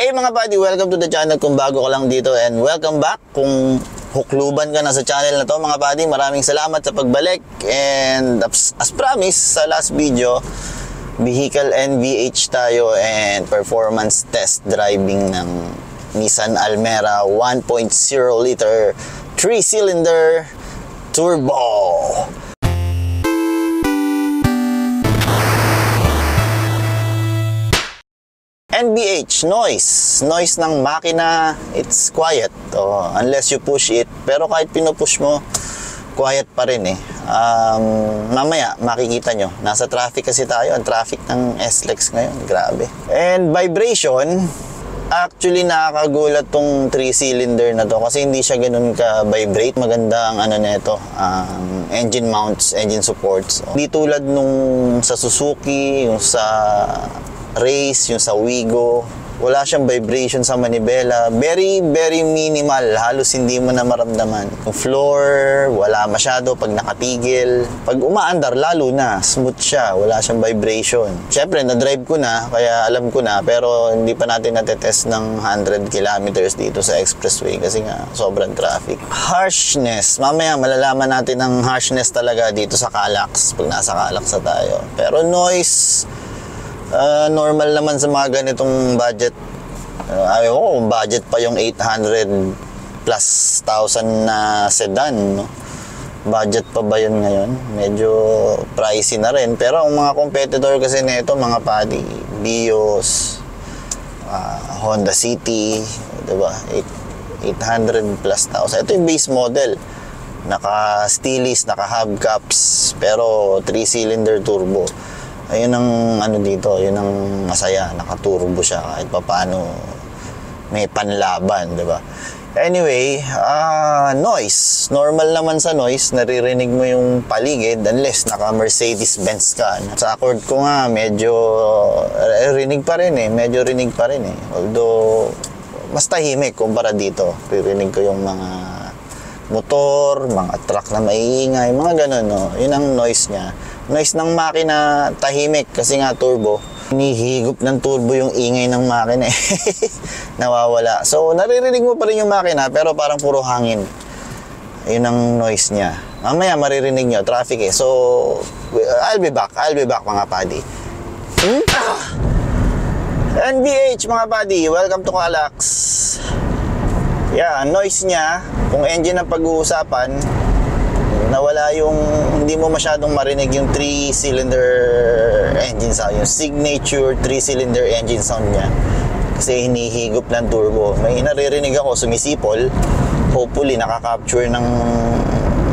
Hey mga buddy, welcome to the channel kung bago ka lang dito, and welcome back kung hukluban ka na sa channel na to mga buddy. Maraming salamat sa pagbalik, and as promised sa last video, vehicle NVH tayo and performance test driving ng Nissan Almera 1.0 liter 3-cylinder turbo. NVH, noise ng makina, it's quiet unless you push it, pero kahit pinupush mo, quiet pa rin mamaya makikita nyo, nasa traffic kasi tayo, ang traffic ng SLEX ngayon, grabe. And vibration, actually nakakagulat tong 3-cylinder na to kasi hindi siya ganun ka-vibrate. Maganda ang nito, engine mounts, engine supports. Hindi tulad nung sa Suzuki, yung sa Race, yung sa Wigo, wala siyang vibration sa manibela. Very minimal, halos hindi mo na maramdaman. Yung floor, wala masyado pag nakatigil. Pag umaandar, lalo na, smooth siya, wala siyang vibration. Siyempre, na-drive ko na, kaya alam ko na, pero hindi pa natin natetest ng 100 kilometers dito sa expressway kasi nga, sobrang traffic. Harshness, mamaya malalaman natin ang harshness talaga dito sa Calax, pag nasa Calax na tayo. Pero noise, normal naman sa mga ganitong budget. Ayaw ko kung budget pa yung 800 plus thousand na sedan, no? Budget pa ba yun ngayon? Medyo pricey na rin. Pero ang mga competitor kasi nito, mga padi, Vios, Honda City, diba? 800 plus thousand. Ito yung base model. Naka steelys, naka hubcaps, pero 3-cylinder turbo. Ayun ang dito, yun ang masaya, naka-turbo siya kahit papaano may panlaban, 'di ba? Anyway, noise. Normal naman sa noise, naririnig mo yung paligid unless naka Mercedes-Benz ka. Sa Accord ko nga medyo rinig pa rin medyo rinig pa rin Although mas tahimik kumpara dito. Ririnig ko yung mga motor, mga truck na maiingay, mga ganun, no? Yun ang noise niya. Noise ng makina, tahimik kasi nga turbo. Hinihigop ng turbo yung ingay ng makina nawawala. So, naririnig mo pa rin yung makina pero parang puro hangin. Yun ang noise niya. Mamaya maririnig nyo, traffic So, I'll be back mga padi. NVH mga padi, welcome to Calax. Yeah, noise niya, kung engine ang pag-uusapan, nawala yung, hindi mo masyadong marinig yung 3-cylinder engine sound, yung signature 3-cylinder engine sound niya. Kasi hinihigop ng turbo. May naririnig ako, sumisipol. Hopefully, nakaka-capture ng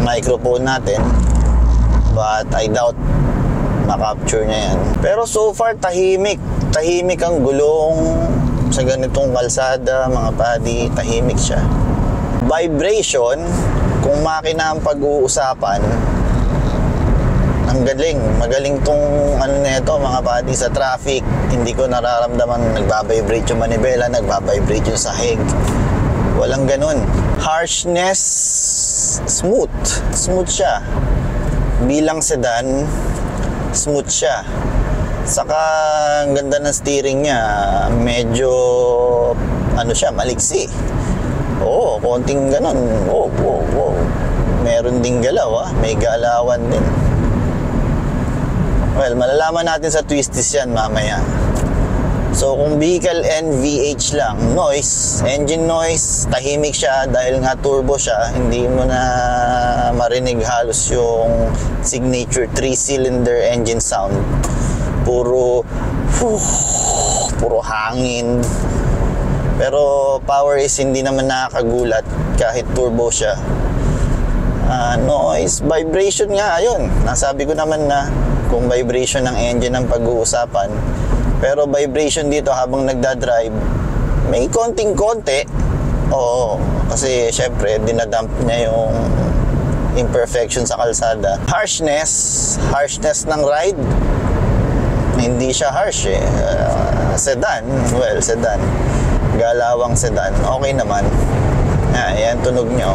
microphone natin. But I doubt makapture niya yan. Pero so far, tahimik. Tahimik ang gulong sa ganitong kalsada, mga padi, tahimik siya. Vibration, kung makina ang pag-uusapan, ang galing, magaling tong nito mga padi sa traffic. Hindi ko nararamdaman nagbabibrate yung manibela, nagbabibrate yung sahig. Walang ganun. Harshness, smooth siya. Bilang sedan, smooth siya. Saka ang ganda ng steering niya, medyo siya, maliksi. Konting ganun. Meron ding galaw, may galawan din. Well, malalaman natin sa twisties yan mamaya. So kung vehicle NVH lang, noise, engine noise, tahimik siya dahil nga turbo siya, hindi mo na marinig halos yung signature 3-cylinder engine sound. Puro hangin. Pero power is hindi naman nakakagulat kahit turbo siya. Noise, vibration nga, ayun. Nasabi ko naman na kung vibration ng engine ang pag-uusapan. Pero vibration dito habang nagdadrive, may konting-konti. Kasi syempre dinadump niya yung imperfection sa kalsada. Harshness ng ride, hindi siya harsh sedan, sedan, galawang sedan, okay naman. Yan, tunog nyo,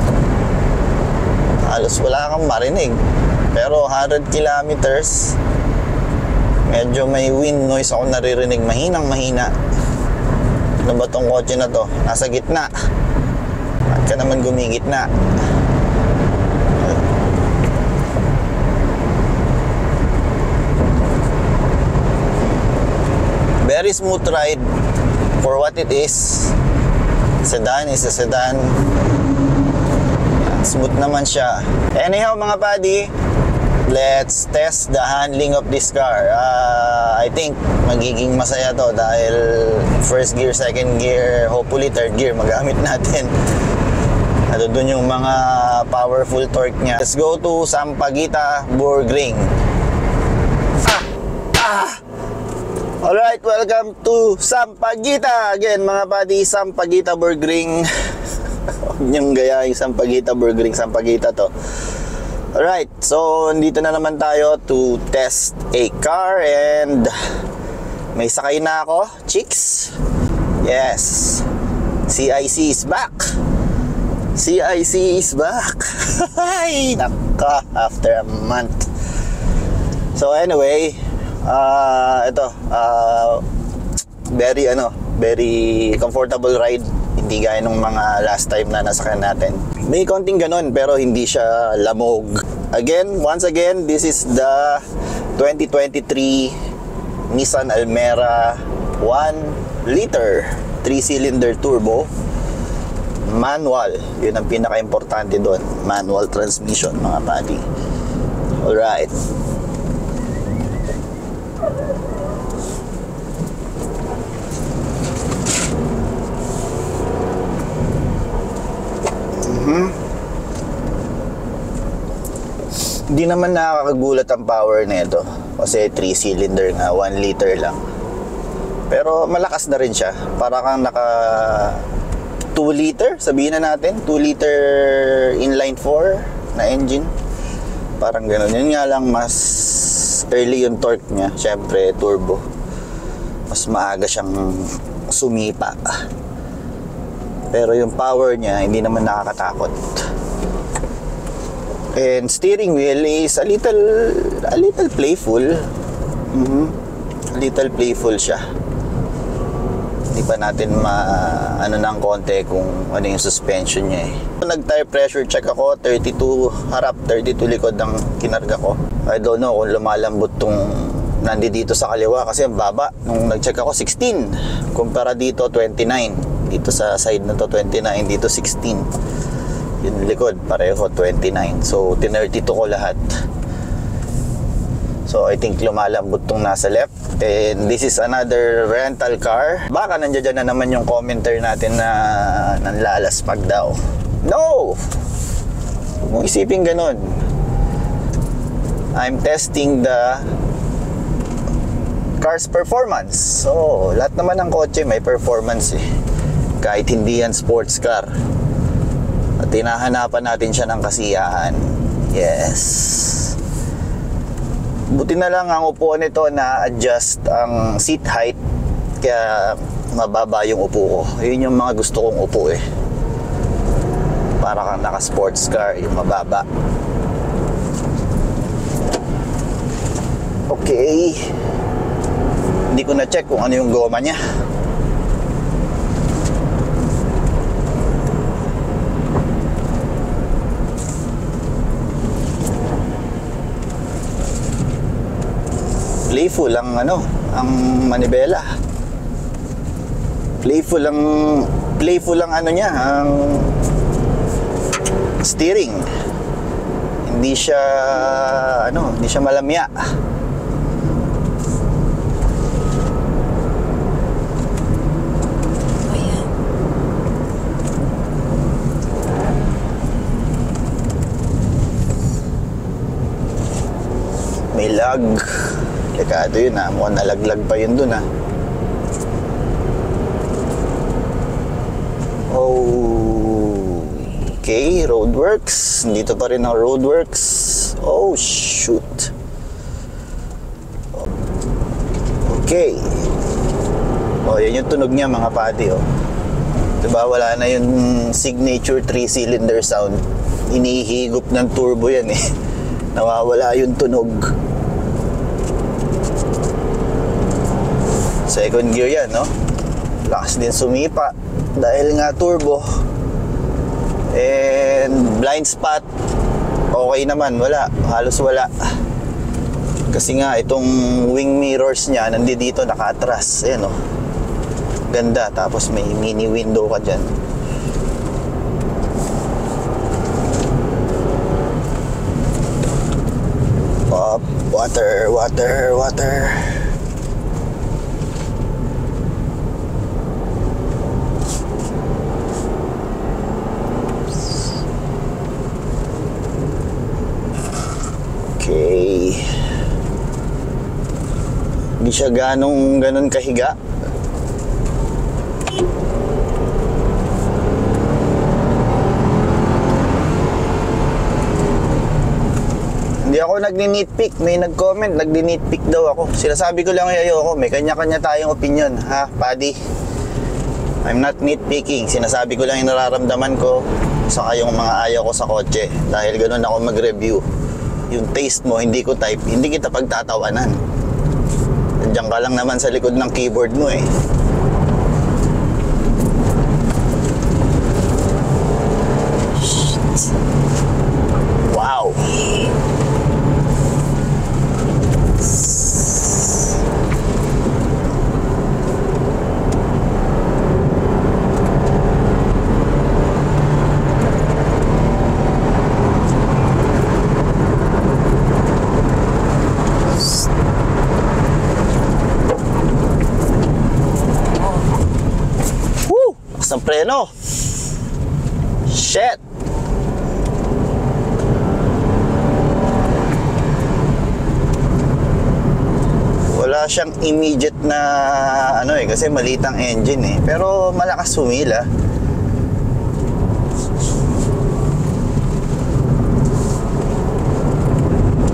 halos wala kang marinig. Pero 100 kilometers, medyo may wind noise ako naririnig, mahinang mahina. Ano ba tong kotse na to? Nasa gitna. At ka naman gumigitna. Very smooth ride for what it is. Sedan is a sedan. Smooth naman siya. Anyhow mga buddy, let's test the handling of this car. I think magiging masaya to dahil first gear, second gear, hopefully third gear magamit natin. Ano dun yung mga powerful torque niya. Let's go to Sampaguita, Burgring. Alright, welcome to Sampaguita again mga buddy. Sampaguita, Burgring. Huwag niyong gaya yung Sampaguita, Burgring, Sampaguita to. Alright, so nandito na naman tayo to test a car and may sakay na ako, chicks. Yes, CIC is back. CIC is back. Ay, naka, after a month. So anyway, very comfortable ride. Hindi gaya nung mga last time na nasakyan natin. May konting ganon pero hindi siya lamog. Once again, this is the 2023 Nissan Almera 1 liter 3-cylinder turbo manual. Yun ang pinaka-importante doon. Manual transmission mga buddy. Alright. Hindi naman nakakagulat ang power nito kasi 3-cylinder nga, 1 liter lang. Pero malakas na rin siya. Para kang naka 2 liter, sabihin na natin, 2 liter inline 4 na engine. Parang gano'n. Yun nga lang, mas early yung torque niya. Siyempre, turbo. Mas maaga siyang sumipa. Pero yung power niya, hindi naman nakakatakot. And steering wheel is a little playful. A little playful siya. Hindi pa natin ano ng konti kung ano yung suspension niya eh. Nag-tire pressure check ako, 32 harap, 32 likod ang kinarga ko. I don't know kung lumalambot tong nandito sa kaliwa kasi ang baba. Nung nag-check ako, 16. Kumpara dito, 29. Dito sa side na to, 29. Dito, 16. Yung likod, pareho, 29. So, 32 ko lahat. So, I think lumalambot tong nasa left. And this is another rental car. Baka nandiyan na naman yung commenter natin na nanlalaspag daw. No! Huwag mong isipin ganun. I'm testing the car's performance. So, lahat naman ng kotse may performance eh. Kahit hindi yan sports car. At tinahanapan natin siya ng kasiyahan. Yes. Buti na lang ang upuan nito na adjust ang seat height. Kaya mababa yung upo ko. Yun yung mga gusto kong upo eh. Para kang naka sports car, yung mababa. Okay. Hindi ko na check kung ano yung goma niya. Playful ang ang manibela. Playful ang niya, ang steering. Hindi siya malamya. May lag. Dekado yun ha. Mukhang nalaglag pa yun dun ha. Okay, roadworks. Dito pa rin ang roadworks. Oh, shoot. Okay. Oh, yan yung tunog niya mga pati oh. Diba, wala na yung signature 3-cylinder sound. Inihigop ng turbo yan eh. Nawawala yung tunog. Second gear yan, no? lakas din sumipa dahil nga turbo. And blind spot, okay naman, wala, halos wala. Kasi nga itong wing mirrors niya nandito naka-atras. Ayan oh, ganda. Tapos may mini window ka dyan. Oh, water. Okay. Hindi siya ganun kahiga. Hindi ako nagni-nitpick. May nag-comment, nagni-nitpick daw ako. Sinasabi ko lang ayoko. May kanya-kanya tayong opinion, ha, Paddy? I'm not nitpicking. Sinasabi ko lang yung nararamdaman ko, saka yung mga ayaw ko sa kotse. Dahil ganun ako mag-review. Yung taste mo, hindi ko type, hindi kita pagtatawanan. Nandiyan ka lang naman sa likod ng keyboard mo eh. Wow! Ang preno. Shit. Wala siyang immediate na ano eh, kasi maliit ang engine eh. Pero malakas humila.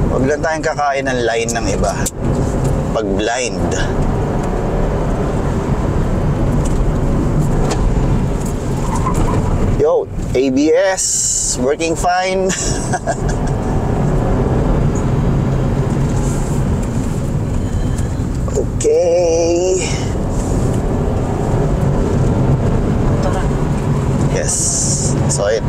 Huwag lang tayong kakain ng line ng iba pag blind. Yo, ABS working fine. Okay. Yes, saw it.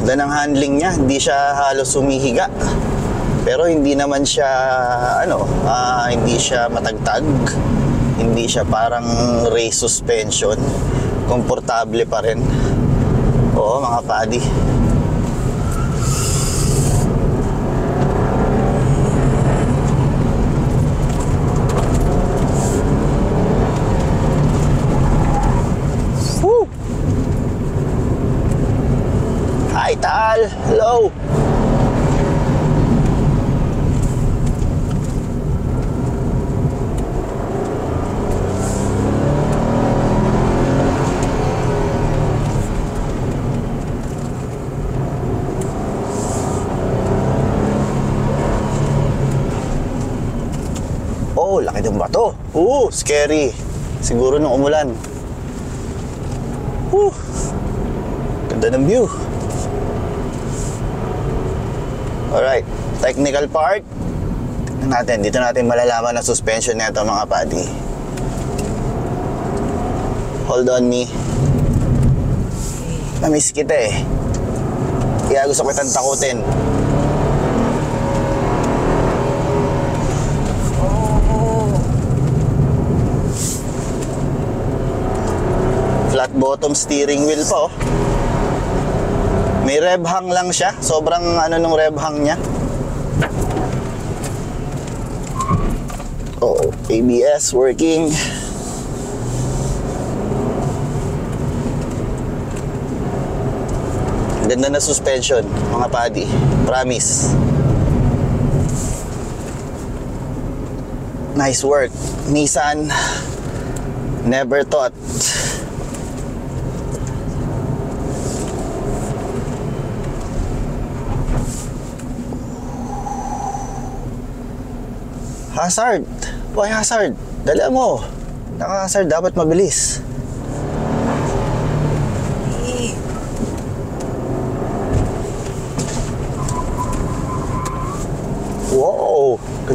Ganda ng handling niya, hindi siya halos humihiga. Pero hindi naman siya hindi siya matagtag. Hindi siya parang race suspension. Komportable pa rin. Oo, mga Paddy. Hi, Tal! Hello! Oh, laki ng bato. Scary. Siguro nung umulan. Ganda ng view. Alright, technical part. Tignan natin, dito natin malalaman ang suspension nito, mga Paddy. Hold on me. Namiss kita eh. Kaya gusto ko kitang takutin. Flat bottom steering wheel pa oh. May rev hang lang siya. Sobrang nung rev hang niya. Oh, ABS working. Ganda na suspension, mga Paddy. Promise. Nice work, Nissan. Never thought. Hazard. Why hazard? Dala mo. Naka-hazard, dapat mabilis.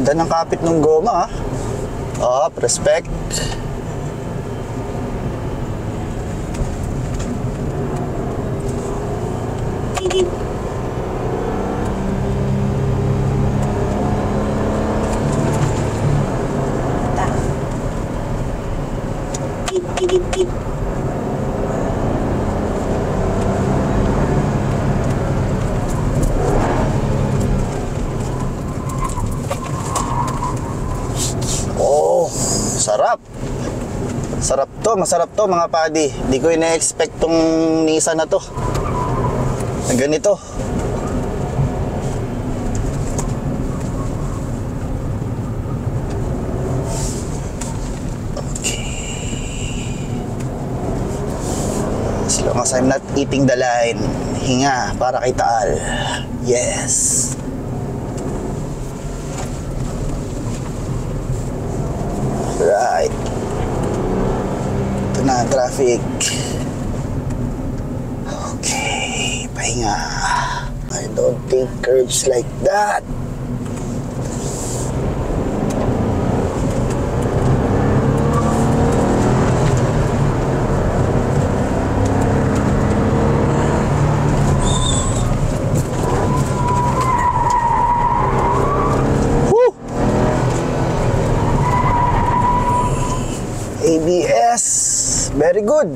Ganda ng kapit ng goma, ah. Respect. Oh, sarap. Sarap to, masarap to mga padi. Hindi ko ina-expect tong Nissan na to. Na ganito. As long as I'm not eating the line, hinga para kay Taal. Yes. Right. Ito na, traffic. Okay, pahinga. I don't take curves like that. ABS, very good.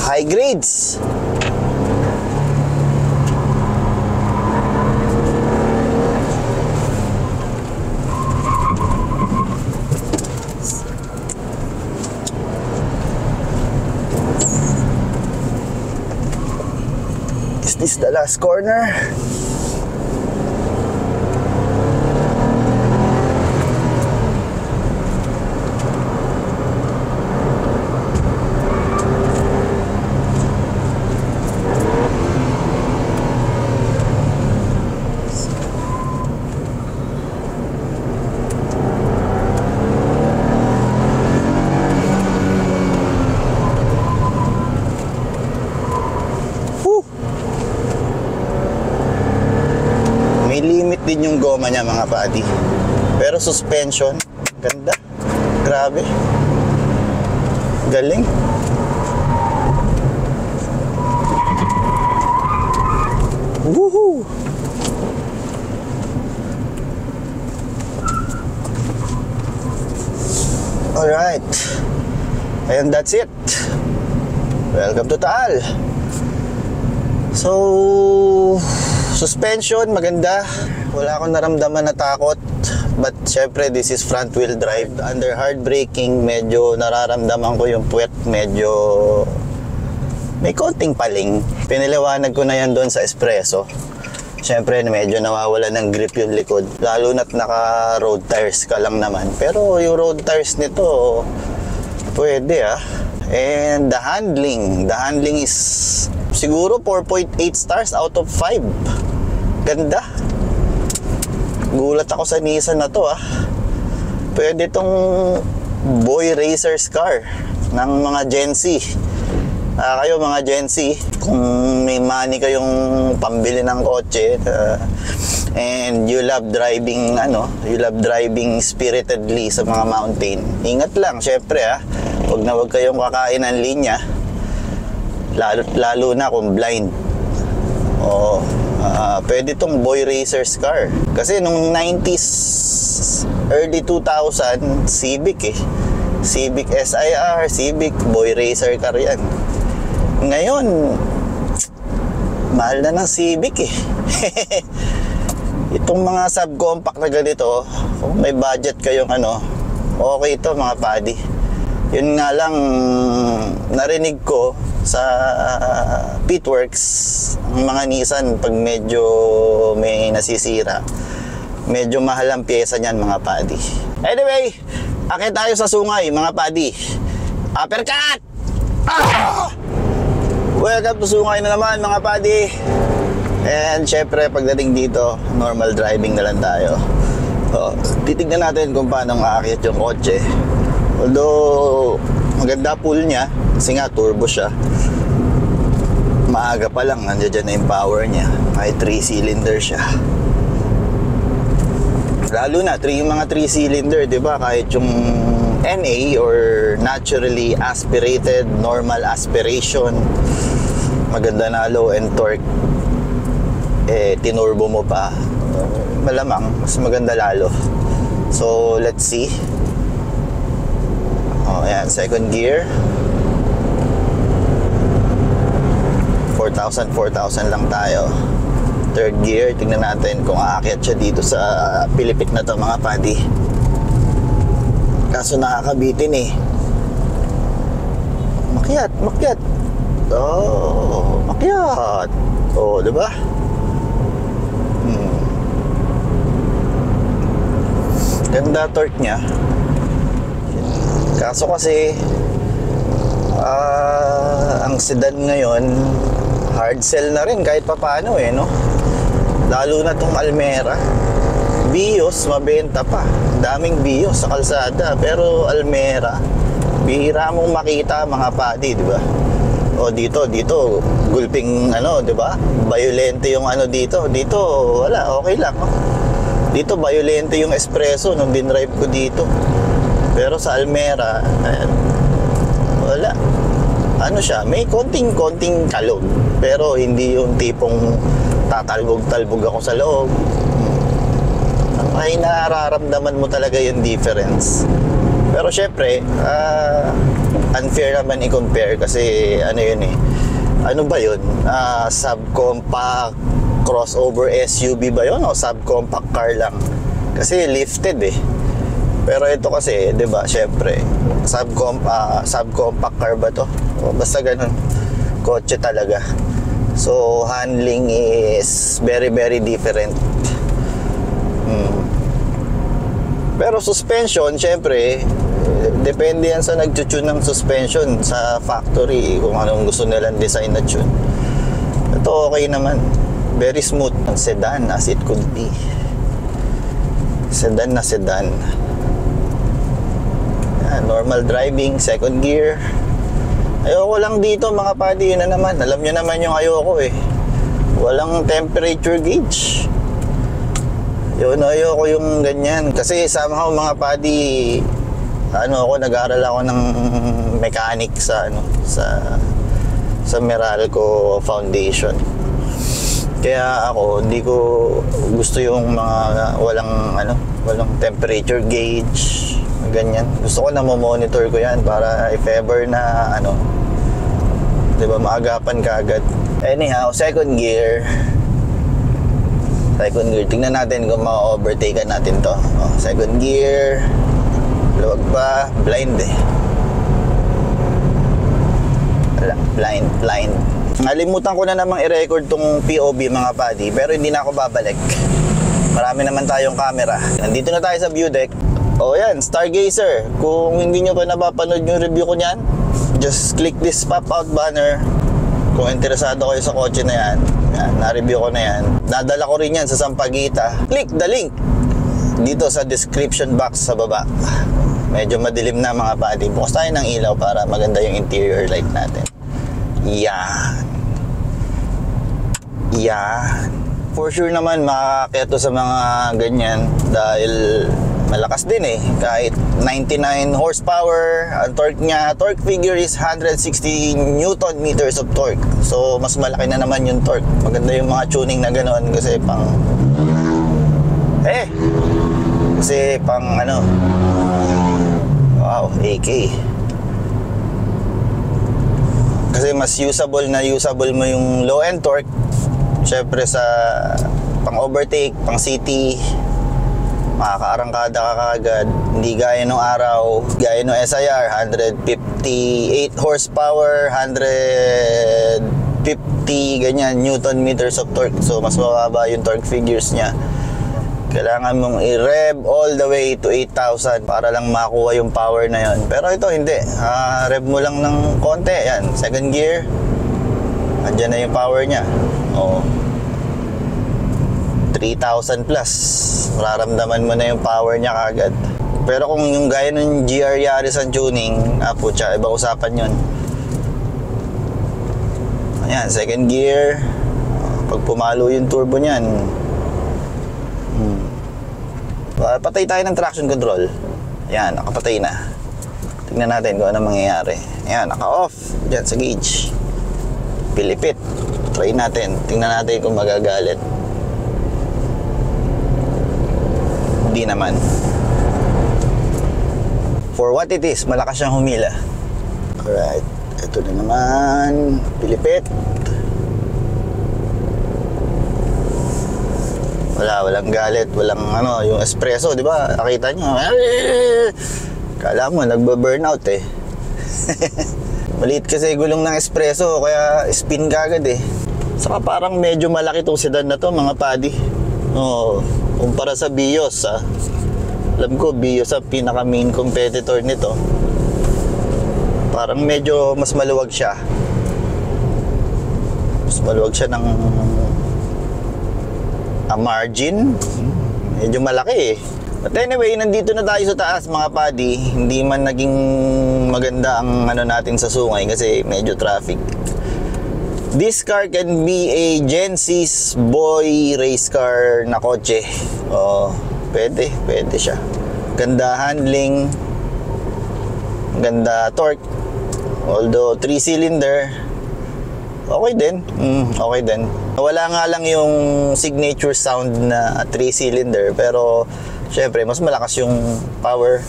High grades. Is this the last corner? Din yung goma niya mga padi, pero suspension ganda, grabe, galing. Woohoo! Alright, and that's it. Welcome to Taal. So, suspension maganda, wala akong naramdaman na takot. But syempre this is front wheel drive. Under hard braking, medyo nararamdaman ko yung puwet, medyo may konting paling. Piniliwanag ko na yan doon sa espresso. Syempre medyo nawawala ng grip yung likod, lalo na't naka road tires ka lang naman. Pero yung road tires nito pwede ah. And the handling is siguro 4.8 stars out of 5. Ganda. Gulat ako sa Nissan na to ah. Pwede tong boy racer's car ng mga Gen Z. Kayo mga Gen Z, kung may money kayong pambili ng kotse, and you love driving spiritedly sa mga mountain, ingat lang syempre ah. Huwag kayong kakain ng linya, lalo na kung blind. Pwede tong boy racer's car. Kasi nung 90s, early 2000, Civic Civic SIR, Civic, boy racer car yan. Ngayon, mahal na ng Civic Itong mga subcompact na ganito, kung may budget kayong okay ito mga padi. Yun nga lang, narinig ko sa Pitworks, ang mga Nissan pag medyo may nasisira, medyo mahal ang pyesa niyan mga padi. Anyway, akit tayo sa sungay mga padi. Uppercut! Welcome to sungay na naman mga padi. And syempre pagdating dito, normal driving na lang tayo. Titignan natin kung paano maakit yung kotse. Although maganda pull niya kasi nga turbo siya. Maaga pa lang nandiyan na yung power niya. May 3 cylinder siya. Lalo na yung mga 3 cylinder, 'di ba? Kahit yung NA or naturally aspirated, normal aspiration, maganda na low end torque, tinurbo mo pa, malamang mas maganda lalo. So let's see. Ayan, second gear, 4,000 lang tayo. Third gear, tingnan natin kung aakyat siya dito sa pilipit na to, mga padi. Kaso nakakabitin eh. Makyat. Makyat. Diba? Ganda torque niya. Kaso kasi ang sedan ngayon hard sell na rin kahit papaano no? Lalo na tong Almera. Vios mabenta pa, daming Vios sa kalsada, pero Almera bihira mong makita, mga padi, di ba? Dito gulping di ba? Violente yung dito wala, okay lang. Dito violente yung espresso nung dinrive ko dito. Pero sa Almera, ayan, wala. Siya, may konting kalog, pero hindi yung tipong tatalbog-talbog ako sa loob. Ay nararamdaman mo talaga yung difference. Pero syempre, unfair naman i-compare kasi yun ano ba yun? Subcompact crossover SUV ba yun o subcompact car lang? Kasi lifted Pero ito kasi, 'di ba, syempre, subcompact car ba 'to? Basta ganun. Kotse talaga. So, handling is very very different. Pero suspension, syempre, depende yan sa nag-tune ng suspension sa factory, kung anong gusto nilang design na tune. Ito okay naman. Very smooth. Sedan as it could be. Sedan na sedan. Normal driving, second gear. Ayoko lang dito, mga padi, yun na naman. Alam nyo naman yung ayoko walang temperature gauge. Ayoko yung ganyan. Kasi somehow, mga padi, nag-aaral ako ng mechanic sa Meralco Foundation. Kaya ako, hindi ko gusto yung mga walang temperature gauge, ganyan. Gusto ko na monitor ko yan para if ever na diba, maagapan ka agad. Anyhow, second gear, tingnan natin kung ma-overtake natin to. Second gear, luwag pa, blind blind. Nalimutan ko na namang i-record tong POV, mga padi, pero hindi na ako babalik. Marami naman tayong camera. Nandito na tayo sa view deck. Yan, Stargazer. Kung hindi nyo pa napapanood yung review ko niyan, just click this pop-out banner. Kung interesado kayo sa kotse na yan, na-review ko na yan. Nadala ko rin yan sa Sampaguita. Click the link dito sa description box sa baba. Medyo madilim na, mga padi. Bukas tayo ng ilaw para maganda yung interior light natin. Yan. For sure naman makakakaya to sa mga ganyan dahil malakas din kahit 99 horsepower ang torque niya. Torque figure is 160 Newton meters of torque, so mas malaki na naman yung torque. Maganda yung mga tuning na gano'n kasi pang wow, AK. Kasi mas usable mo yung low end torque, syempre sa pang overtake, pang city, makakaarangkada ka kaagad. Hindi gaya nung araw, gaya nung SIR, 158 horsepower, 150 ganyan Newton meters of torque, so mas mababa yung torque figures niya. Kailangan mong i-rev all the way to 8,000 para lang makuha yung power na yon. Pero ito hindi, rev mo lang ng konti. Yan, second gear, andyan na yung power niya. 3,000 plus, mararamdaman mo na yung power niya kagad. Pero kung yung gaya ng GR Yaris ang tuning, putya, ibang usapan yun. Ayan, second gear, pag pumalo yung turbo niyan, Patay tayo ng traction control. Yan, nakapatay na. Tignan natin kung ano mangyayari. Yan, naka-off. Diyan sa gauge. Pilipit. Try natin. Tingnan natin kung magagalit. Hindi naman. For what it is, malakas siyang humila. Alright. Ito na naman. Pilipit. Walang galit, walang yung espresso, di ba? Nakita nyo, kala mo, nagba-burnout eh. Maliit kasi gulong ng espresso, kaya spin ka agad eh. Saka parang medyo malaki tong sedan na to, mga padi. Kumpara sa Vios, Alam ko, Vios ang pinaka main competitor nito. Parang medyo mas maluwag siya. Mas maluwag siya ng margin. Medyo malaki eh. But anyway, nandito na tayo sa taas, mga padi. Hindi man naging maganda ang natin sa sungay kasi medyo traffic. This car can be a Gen 6 boy race car na kotse. Pwede siya. Ganda handling, ganda torque. Although 3-cylinder, okay din. Okay din. Wala nga lang yung signature sound na 3-cylinder, pero syempre mas malakas yung power,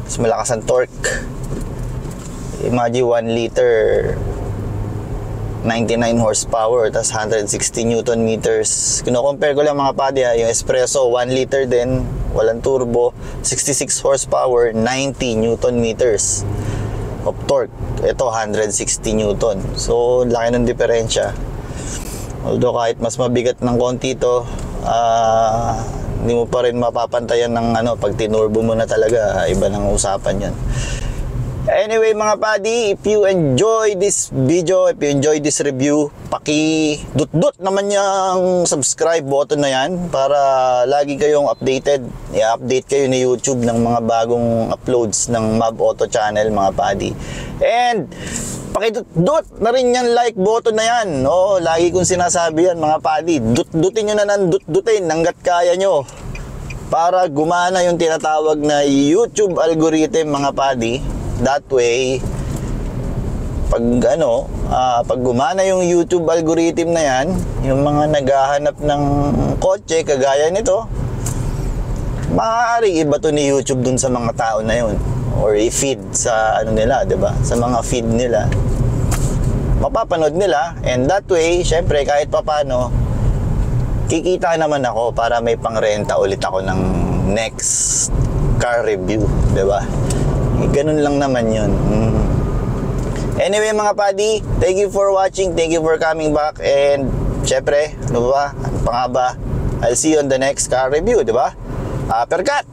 mas malakas ang torque. Imagine 1 liter 99 horsepower tas 160 newton meters. Kino-compare ko lang, mga padi, yung espresso 1 liter din, walang turbo, 66 horsepower, 90 newton meters of torque. Ito 160 newton. So laki ng diferensya. Although kahit mas mabigat ng konti ito, hindi mo pa rin mapapantayan ng pag tinurbo mo na talaga, iba ng usapan yan. Anyway, mga padi, if you enjoy this video, if you enjoy this review, paki-dut-dut naman yung subscribe button na yan para lagi kayong updated. I-update kayo ni YouTube ng mga bagong uploads ng Mob Auto channel, mga padi. And paki-dut-dut na rin yan like button na yan. Lagi kong sinasabi yan, mga padi. Dut-dutin nyo na ng dut-dutin hanggat kaya nyo para gumana yung tinatawag na YouTube algorithm, mga padi. That way, pag gumana yung YouTube algorithm na yan, yung mga naghahanap ng kotse kagaya nito, maaari iba to ni YouTube dun sa mga tao na yun, or i-feed sa nila, diba? Sa mga feed nila, mapapanood nila, and that way, syempre kahit papano, kikita naman ako para may pangrenta ulit ako ng next car review, diba? Ganun lang naman yun. Anyway, mga padi, thank you for watching, thank you for coming back, and syempre, ano pa nga ba? I'll see you on the next car review, di ba? Uppercut!